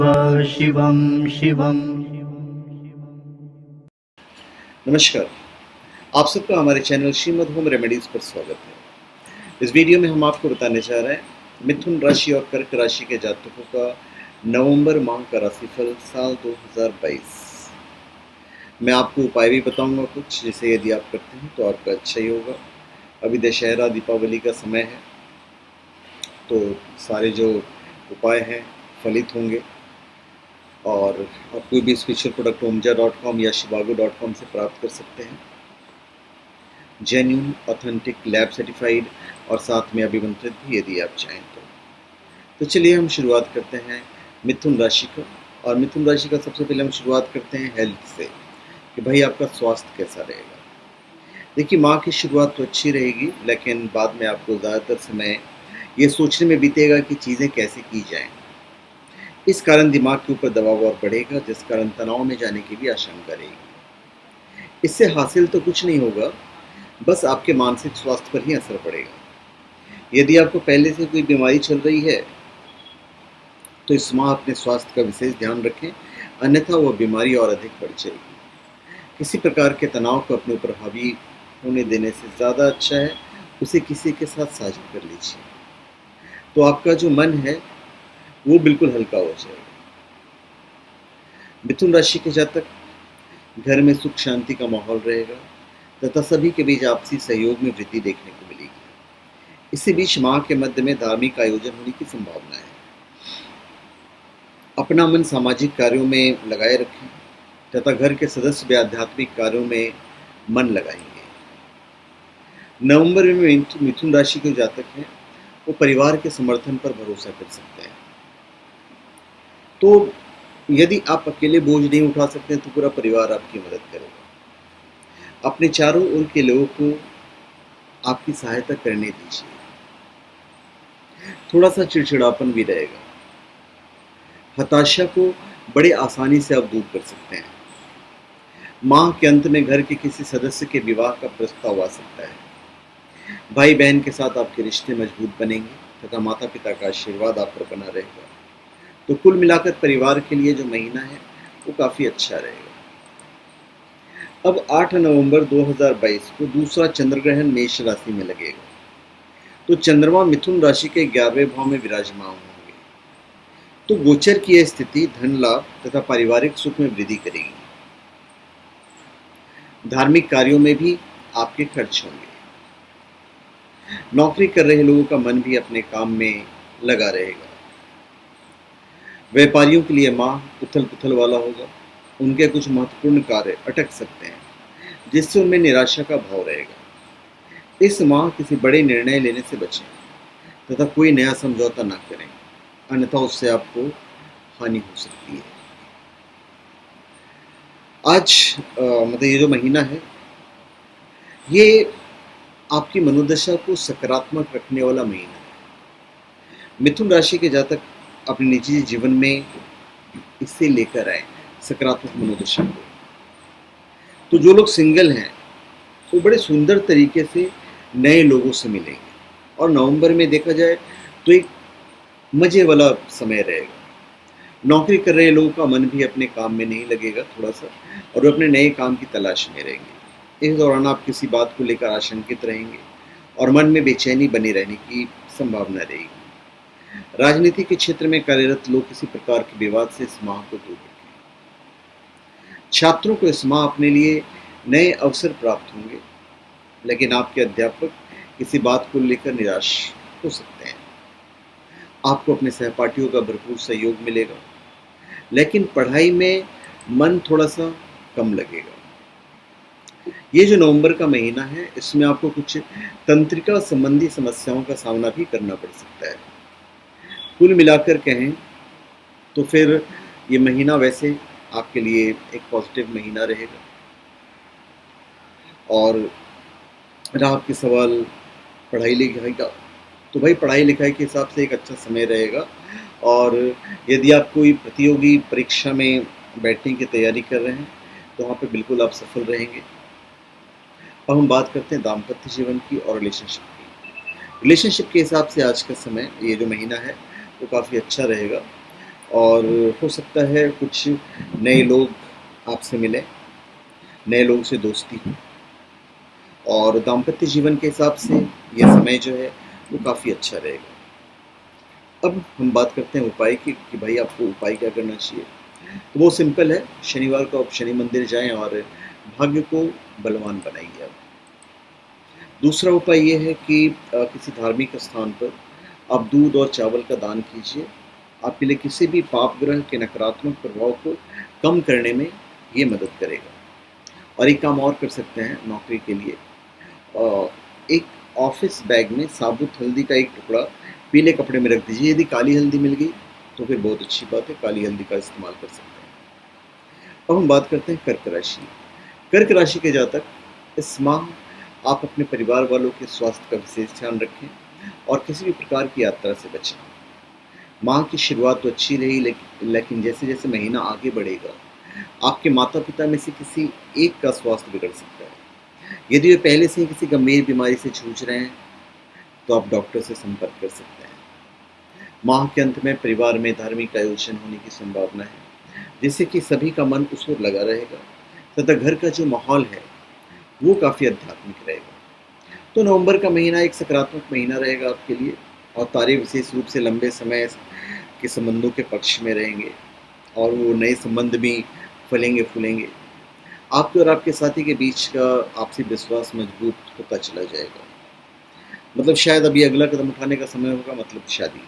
शिवं शिवं। नमस्कार। आप सबका हमारे चैनल श्रीमद होम रेमेडीज़ पर स्वागत है। इस वीडियो में हम आपको बताने जा रहे हैं मिथुन राशि और कर्क राशि के जातकों का नवंबर माह का राशिफल साल 2022। मैं आपको उपाय भी बताऊंगा कुछ, जिसे यदि आप करते हैं तो आपका अच्छा ही होगा। अभी दशहरा दीपावली का समय है, तो सारे जो उपाय हैं फलित होंगे। और आप कोई भी स्पेशल प्रोडक्ट omja.com या shivago.com से प्राप्त कर सकते हैं, जेन्यून, ऑथेंटिक, लैब सर्टिफाइड और साथ में अभिमंत्रित भी यदि आप चाहें तो चलिए हम शुरुआत करते हैं मिथुन राशि का। और मिथुन राशि का सबसे पहले हम शुरुआत करते हैं हेल्थ से, कि भाई आपका स्वास्थ्य कैसा रहेगा। देखिए, माह की शुरुआत तो अच्छी रहेगी, लेकिन बाद में आपको ज़्यादातर समय ये सोचने में बीतेगा कि चीज़ें कैसे की जाएं। इस कारण दिमाग के ऊपर दबाव और बढ़ेगा, जिस कारण तनाव में जाने की भी आशंका रहेगी। इससे हासिल तो कुछ नहीं होगा, बस आपके मानसिक स्वास्थ्य पर ही असर पड़ेगा। यदि आपको पहले से कोई बीमारी चल रही है तो इस माह अपने स्वास्थ्य का विशेष ध्यान रखें, अन्यथा वह बीमारी और अधिक बढ़ जाएगी। किसी प्रकार के तनाव को अपने ऊपर हावी होने देने से ज़्यादा अच्छा है उसे किसी के साथ साझा कर लीजिए, तो आपका जो मन है वो बिल्कुल हल्का हो जाएगा। मिथुन राशि के जातक, घर में सुख शांति का माहौल रहेगा तथा सभी के बीच आपसी सहयोग में वृद्धि देखने को मिलेगी। इसी बीच माह के मध्य में धार्मिक आयोजन होने की संभावना है। अपना मन सामाजिक कार्यों में लगाए रखें तथा घर के सदस्य भी आध्यात्मिक कार्यों में मन लगाएंगे। नवंबर में मिथुन राशि के जातक हैं वो परिवार के समर्थन पर भरोसा कर सकते हैं। तो यदि आप अकेले बोझ नहीं उठा सकते तो पूरा परिवार आपकी मदद करेगा। अपने चारों ओर के लोगों को आपकी सहायता करने दीजिए। थोड़ा सा चिड़चिड़ापन भी रहेगा। हताशा को बड़े आसानी से आप दूर कर सकते हैं। माह के अंत में घर के किसी सदस्य के विवाह का प्रस्ताव आ सकता है। भाई बहन के साथ आपके रिश्ते मजबूत बनेंगे तथा माता पिता का आशीर्वाद आप पर बना रहेगा। तो कुल मिलाकर परिवार के लिए जो महीना है वो काफ़ी अच्छा रहेगा। अब 8 नवंबर 2022 को दूसरा चंद्र ग्रहण मेष राशि में लगेगा, तो चंद्रमा मिथुन राशि के 11वें भाव में विराजमान होंगे। तो गोचर की यह स्थिति धन लाभ तथा पारिवारिक सुख में वृद्धि करेगी। धार्मिक कार्यों में भी आपके खर्च होंगे। नौकरी कर रहे लोगों का मन भी अपने काम में लगा रहेगा। व्यापारियों के लिए माह उथल पुथल वाला होगा। उनके कुछ महत्वपूर्ण कार्य अटक सकते हैं, जिससे उनमें निराशा का भाव रहेगा। इस माह किसी बड़े निर्णय लेने से बचें तथा कोई नया समझौता ना करें, अन्यथा उससे आपको हानि हो सकती है। आज मतलब ये जो महीना है ये आपकी मनोदशा को सकारात्मक रखने वाला महीना है। मिथुन राशि के जातक अपने निजी जीवन में इसे लेकर आए सकारात्मक मनोदशा को। तो जो लोग सिंगल हैं वो बड़े सुंदर तरीके से नए लोगों से मिलेंगे। और नवंबर में देखा जाए तो एक मज़े वाला समय रहेगा। नौकरी कर रहे लोगों का मन भी अपने काम में नहीं लगेगा थोड़ा सा, और वो अपने नए काम की तलाश में रहेंगे। इस दौरान आप किसी बात को लेकर आशंकित रहेंगे और मन में बेचैनी बनी रहने की संभावना रहेगी। राजनीति के क्षेत्र में कार्यरत लोग किसी प्रकार के विवाद से इस माह को दूर रखें। छात्रों को इस माह अपने लिए नए अवसर प्राप्त होंगे, लेकिन आपके अध्यापक किसी बात को लेकर निराश हो सकते हैं। आपको अपने सहपाठियों का भरपूर सहयोग मिलेगा, लेकिन पढ़ाई में मन थोड़ा सा कम लगेगा। ये जो नवंबर का महीना है इसमें आपको कुछ तंत्रिका संबंधी समस्याओं का सामना भी करना पड़ सकता है। कुल मिलाकर कहें तो फिर ये महीना वैसे आपके लिए एक पॉजिटिव महीना रहेगा। और रहा आपके सवाल पढ़ाई लिखाई का, तो भाई पढ़ाई लिखाई के हिसाब से एक अच्छा समय रहेगा। और यदि आप कोई प्रतियोगी परीक्षा में बैठने की तैयारी कर रहे हैं तो वहाँ पे बिल्कुल आप सफल रहेंगे। अब हम बात करते हैं दाम्पत्य जीवन की और रिलेशनशिप की। रिलेशनशिप के हिसाब से आज का समय, ये जो महीना है वो काफ़ी अच्छा रहेगा। और हो सकता है कुछ नए लोग आपसे मिलें, नए लोगों से दोस्ती हो, और दाम्पत्य जीवन के हिसाब से ये समय जो है वो काफ़ी अच्छा रहेगा। अब हम बात करते हैं उपाय की कि भाई आपको उपाय क्या करना चाहिए। तो वो सिंपल है, शनिवार को आप शनि मंदिर जाएं और भाग्य को बलवान बनाइए आप। दूसरा उपाय ये है कि किसी धार्मिक स्थान पर आप दूध और चावल का दान कीजिए। आपके लिए किसी भी पाप ग्रह के नकारात्मक प्रभाव को कम करने में ये मदद करेगा। और एक काम और कर सकते हैं नौकरी के लिए, एक ऑफिस बैग में साबुत हल्दी का एक टुकड़ा पीले कपड़े में रख दीजिए। यदि काली हल्दी मिल गई तो फिर बहुत अच्छी बात है, काली हल्दी का इस्तेमाल कर सकते हैं। अब हम बात करते हैं कर्क राशि। कर्क राशि के जातक, इस माह आप अपने परिवार वालों के स्वास्थ्य का विशेष ध्यान रखें और किसी भी प्रकार की यात्रा से बचें। माह की शुरुआत तो अच्छी रही, लेकिन जैसे जैसे महीना आगे बढ़ेगा आपके माता पिता में से किसी एक का स्वास्थ्य बिगड़ सकता है। यदि वे पहले से ही किसी गंभीर बीमारी से जूझ रहे हैं तो आप डॉक्टर से संपर्क कर सकते हैं। माह के अंत में परिवार में धार्मिक आयोजन होने की संभावना है, जिससे कि सभी का मन उस ओर लगा रहेगा तथा घर का जो माहौल है वो काफ़ी आध्यात्मिक रहेगा। तो नवंबर का महीना एक सकारात्मक महीना रहेगा आपके लिए, और तारे विशेष रूप से लंबे समय के संबंधों के पक्ष में रहेंगे और वो नए संबंध भी फलेंगे फूलेंगे। आपके और आपके साथी के बीच का आपसी विश्वास मजबूत होता चला जाएगा। मतलब शायद अभी अगला कदम उठाने का समय होगा, मतलब शादी।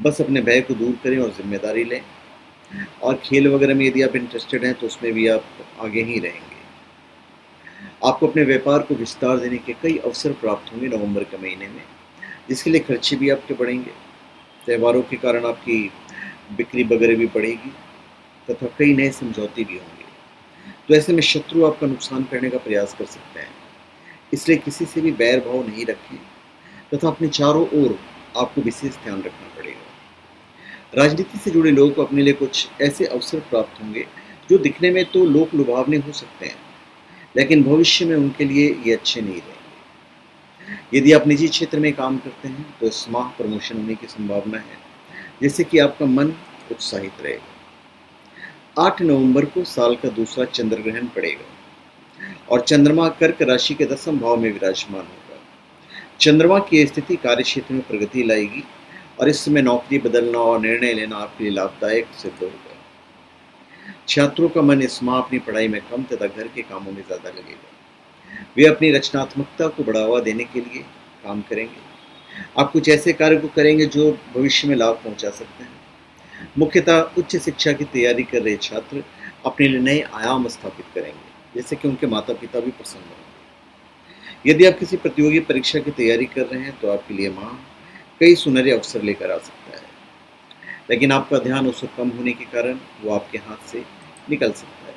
बस अपने भय को दूर करें और जिम्मेदारी लें, और खेल वगैरह में यदि आप इंटरेस्टेड हैं तो उसमें भी आप आगे ही रहेंगे। आपको अपने व्यापार को विस्तार देने के कई अवसर प्राप्त होंगे नवंबर के महीने में, जिसके लिए खर्चे भी आपके बढ़ेंगे। त्योहारों के कारण आपकी बिक्री वगैरह भी बढ़ेगी तथा कई नए समझौते भी होंगे। तो ऐसे में शत्रु आपका नुकसान करने का प्रयास कर सकते हैं, इसलिए किसी से भी बैर भाव नहीं रखें तथा अपने चारों ओर आपको विशेष ध्यान रखना पड़ेगा। राजनीति से जुड़े लोगों को अपने लिए कुछ ऐसे अवसर प्राप्त होंगे जो दिखने में तो लोक लुभावने हो सकते हैं, लेकिन भविष्य में उनके लिए ये अच्छे नहीं रहेंगे। यदि आप निजी क्षेत्र में काम करते हैं तो इस माह प्रमोशन होने की संभावना है, जिससे कि आपका मन उत्साहित रहेगा। 8 नवंबर को साल का दूसरा चंद्र ग्रहण पड़ेगा और चंद्रमा कर्क राशि के 10वें भाव में विराजमान होगा। चंद्रमा की स्थिति कार्य क्षेत्र में प्रगति लाएगी और इस समय नौकरी बदलना और निर्णय लेना आपके लिए लाभदायक सिद्ध होगा। छात्रों का मन इस माह अपनी पढ़ाई में कम तथा घर के कामों में ज़्यादा लगेगा। वे अपनी रचनात्मकता को बढ़ावा देने के लिए काम करेंगे। आप कुछ ऐसे कार्य को करेंगे जो भविष्य में लाभ पहुंचा सकते हैं। मुख्यतः उच्च शिक्षा की तैयारी कर रहे छात्र अपने लिए नए आयाम स्थापित करेंगे, जिससे कि उनके माता पिता भी प्रसन्न होंगे। यदि आप किसी प्रतियोगी परीक्षा की तैयारी कर रहे हैं तो आपके लिए माह कई सुनहरे अवसर लेकर आ सकता है, लेकिन आपका ध्यान उससे कम होने के कारण वो आपके हाथ से निकल सकता है।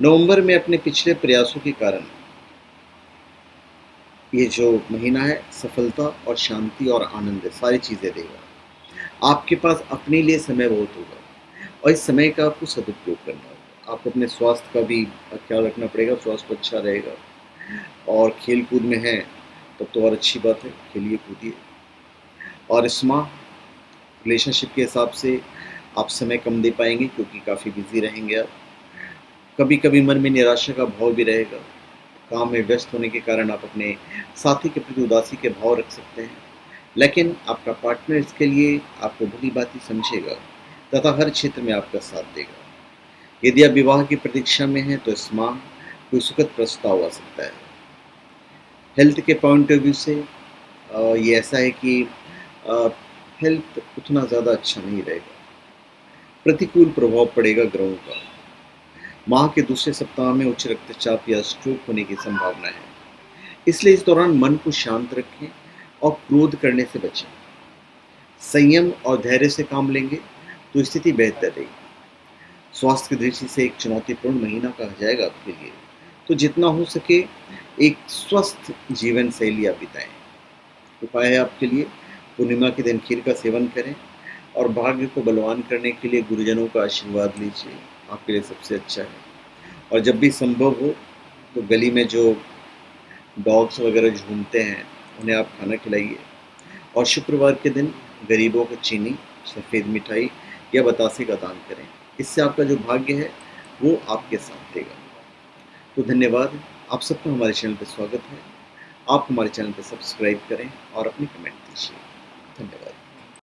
नवंबर में अपने पिछले प्रयासों के कारण ये जो महीना है सफलता और शांति और आनंद सारी चीज़ें देगा। आपके पास अपने लिए समय बहुत होगा और इस समय का आपको सदुपयोग करना होगा। आपको अपने स्वास्थ्य का भी ख्याल रखना पड़ेगा, स्वास्थ्य अच्छा रहेगा। और खेल कूद में है तब तो और अच्छी बात है, खेलिए कूदिए। और इस माह रिलेशनशिप के हिसाब से आप समय कम दे पाएंगे क्योंकि काफ़ी बिजी रहेंगे आप। कभी कभी मन में निराशा का भाव भी रहेगा। काम में व्यस्त होने के कारण आप अपने साथी के प्रति उदासी के भाव रख सकते हैं, लेकिन आपका पार्टनर इसके लिए आपको भली भांति समझेगा तथा हर क्षेत्र में आपका साथ देगा। यदि आप विवाह की प्रतीक्षा में हैं तो इस माह कोई सुखद प्रस्ताव आ सकता है। हेल्थ के पॉइंट ऑफ व्यू से ये ऐसा है कि हेल्थ उतना ज़्यादा अच्छा नहीं रहेगा, प्रतिकूल प्रभाव पड़ेगा ग्रहों का। माह के दूसरे सप्ताह में उच्च रक्तचाप या स्ट्रोक होने की संभावना है, इसलिए इस दौरान मन को शांत रखें और क्रोध करने से बचें। संयम और धैर्य से काम लेंगे तो स्थिति बेहतर रहेगी। स्वास्थ्य की दृष्टि से एक चुनौतीपूर्ण महीना कहा जाएगा आपके लिए, तो जितना हो सके एक स्वस्थ जीवन शैली आप बिताएं। उपाय है आपके लिए, पूर्णिमा के दिन खीर का सेवन करें और भाग्य को बलवान करने के लिए गुरुजनों का आशीर्वाद लीजिए, आपके लिए सबसे अच्छा है। और जब भी संभव हो तो गली में जो डॉग्स वगैरह घूमते हैं उन्हें आप खाना खिलाइए। और शुक्रवार के दिन गरीबों को चीनी सफ़ेद मिठाई या बतासे का दान करें। इससे आपका जो भाग्य है वो आपके साथ देगा। तो धन्यवाद, आप सबका हमारे चैनल पर स्वागत है। आप हमारे चैनल को सब्सक्राइब करें और अपने कमेंट दीजिए। धन्यवाद।